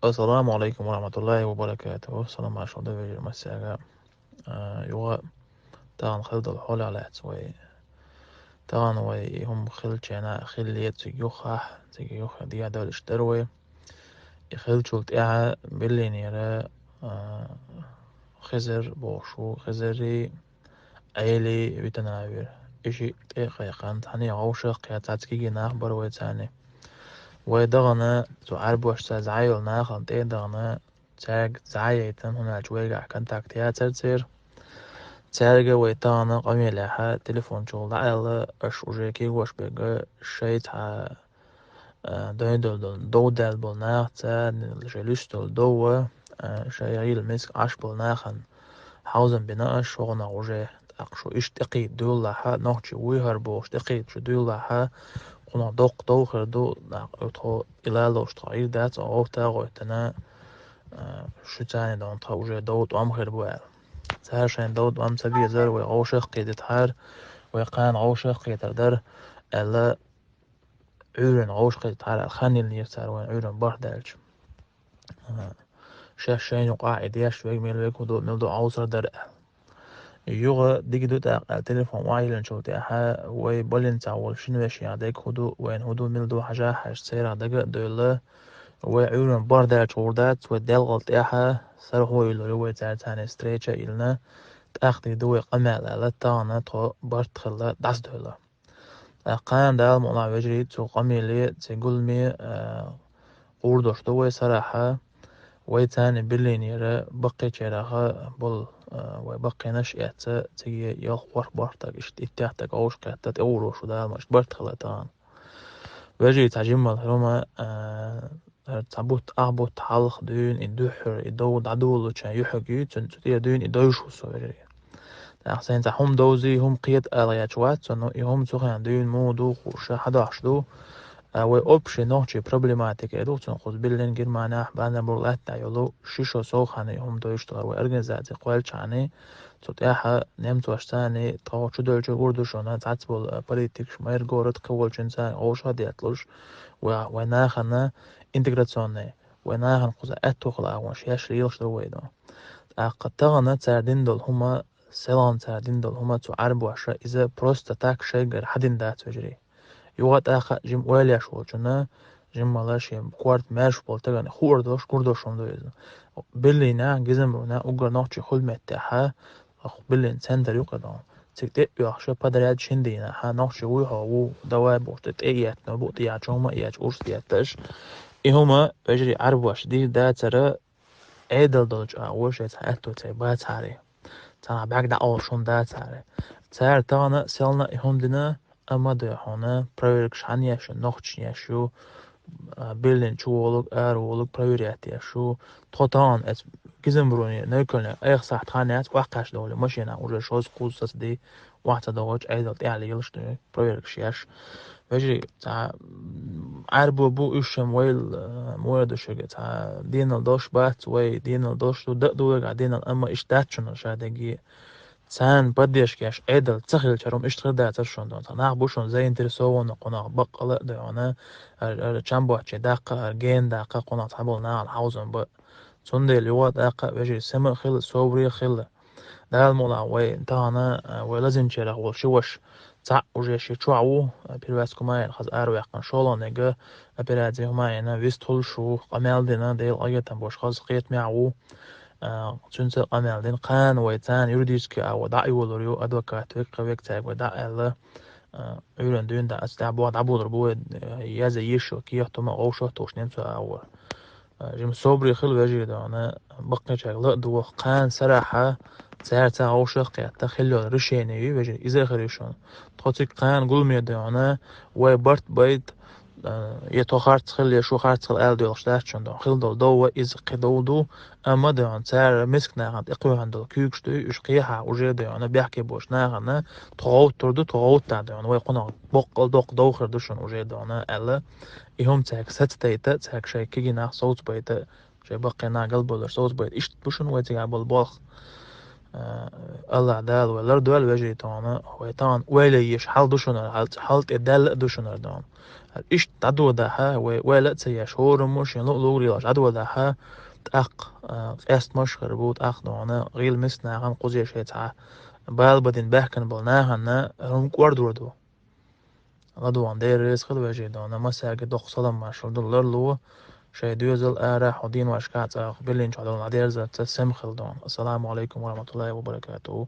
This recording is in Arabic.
السلام عليكم ورحمة الله وبركاته. السلام عليكم ده مساء يوغا تان خلد الحول على سوي تان وي هم خل جنا خليت يوخح يوخ دي دول اشتروي يخل شلت إعا بلينيرا خزر بوشو خزري أيلي بتناوير إشي تيخي قانت هني عوشق يا تاتكي جناح بروي تاني ويدغنا تعرب وش تزعيل ناخن تيدغنا تاج زعيتن هنا جويقع كنتاك تياتر تير تارجة ويتانا قميلها تليفون شغل على أش وجيكي وش بيجا شيت ها دوين دو دال بولناخ تا جلوس دو شيغيل مسك عش بولناخن حوزن بناء شغنا وجه أقشو اشتقي دولها نوتشي ويهر بوش تقي شو دولها قنا دوق دوخر دو تو إلالوش تعيد دات أو تاغو تنا شو تاني دون تا وجه دوت أمخر بوال تهاشين دود أم سبي زر وعوشق قيدت حار ويقان عوشق قيدر ألا عورن عوش قيدت حار الخاني اللي يسار وين عورن بردالج شاشين وقاعد ياش ويق ميل ودو ملدو عوصر در يوغا ديك دو تاق التليفون وايلن شو تاها وي بولين تاول شنو يشي عديك هدو وين هدو ملدو حاجة حاج سير عديك دولا وي عورن بردالج وردات ودال غلط اها سر هو يلو وي تاني ستريتشا إلنا تأخذي دوي قمال على تانا تو برت خلا داس دولا قان دال مولع وجري تو قميلي تقول مي قوردوش دوي صراحة ويتاني بلينيرا بقي شراها بول وبقي نشأت تيجي يخور برتك اشت اتاحتك اوش كاتت اوروش دال مش برت خلا تان وجري تعجمل هروما تابوت أعبوت حلق دون إدوحر إدود عدولو كان يحكي تنتو دون إدوشو سوجري أحسن هم دوزي هم قيد آليات وات إنه هم سخن دون مودو خوشة حدا عشدو وأوبشن نوعي problematic إدو تنقص بلين جر معنا بعد برلات تعيلو شيشو سخن هم دويشتغل وأرجنزاتي قوال شعني تتاحة نمت واشتاني طاو شدول جوردو شونا تعتبل بوليتيك شمير جورد قول جنسان أوش هديتلوش وناخنا إنتجراسيوني وناخن قصة أتوخل أوش ياشريلش دويدو قد تغنى تاردين دول هما سلام تاردين دول هما تعرب وعشرة إذا بروست تاك شيء غير حدين دات وجري يوغت آخا جيم ويليا شو جنا جيم مالاش يم كوارت ماش بولتغاني خوردوش كوردوش هم دويزن بلينا جزم رونا أجر نوتشي خل متاحة أخ بلين سنتر يقدام تكتئ يخشى بدريات شندينا ها نوتشي ويهاو دواب وشتت إيات نبوط يات شوما إيات أورس ياتش إهما وجري عرب واش دي دا ترى عدل دولج أول شيء تحتو تبات عليه تنا بعد أول شون دا عليه تار تانا سلنا يهندنا أما ده هنا برايركش عنيش نوخش يشو بيلين شو ولك ولك برايريات يشو طوطان اس جزمروني نيكلنا أي صح تخانات وقاش دولة مش هنا ولا شوز قوس دي واحد دوج عدل تعلي يلش ده برايركش يش وجري تاع عربو بو إيشم ويل موارد شجع تاع دينا دوش بات وي دينا دوش دو قاعدين أما إيش داتشون شادقي سان بديش كاش عدل تخيل شرم إيش تخيل دات شون دون تناق بوشون زي انترسوون قناع بقلة دعونا الشامبو هتشي داقة جين داقة قناع تحبول نا الحوزن بق سندي اللي هو داقة وجري سمر خل صوبري خل ده الموضوع وي انتهنا ولازم تشرح وشوش تاع وجه شي تشوعو بيرواس كما خز ارو يقن شولو نيجا ابيرادي هما انا ويستول شو قمال دينا ديل ايتن بوش خز قيت معو تنسى قمال دين قان ويتان يرديسك او دعي ولوريو ادوكات ويك ويك تاك ودع الله يورن دين دا استعبوا دعبو دربو يازا يشو كي يحتما اوشو توش نمسو او جيم صبري خل وجري ده أنا بقي شغلة دو قان صراحة سعر تاعو شقيا تخلو رشيني وجري إذا خريشون تخطيك قان قول مي ده أنا وبرت بيت يتوخرت خل يشو خرت خل آل دو لشتاش شون ده خل دو إذا قدو دو أما ده أنا سعر مسك ناقد إقوى عندو كيوكش دو يشقيها وجري ده أنا بيحكي بوش ناقنا تغوت تردو تغوت تاع ده أنا ويقونا بقل دوق دوخر دوشون وجري ده أنا ألا يهم تاك ست تيتا تاك شي كيجي ناخ صوت بيتا شي بقي نا قلب ولا صوت بيت إيش بوشن ويتي عبال بالخ الله دال ولا دول وجه تانا هو تان ولا يش حال دوشنا حالت الدال دوشنا دان إيش تعدو ده ها ولا تسيا شهور مش يعني لو ريلاش عدو ده ها تأق قاست مش خربوت أخ دانا غير مسنا عن قضية شيء تاع بال بدين بحكن بلناها نا هم كوردو غدو عن دير ريس خد وجه دانا مساجد دخ صدم مع شردو لو شيء دوزل آرا حدين واشكات بلين شادون عدير زت سمخل دان السلام عليكم ورحمة الله وبركاته.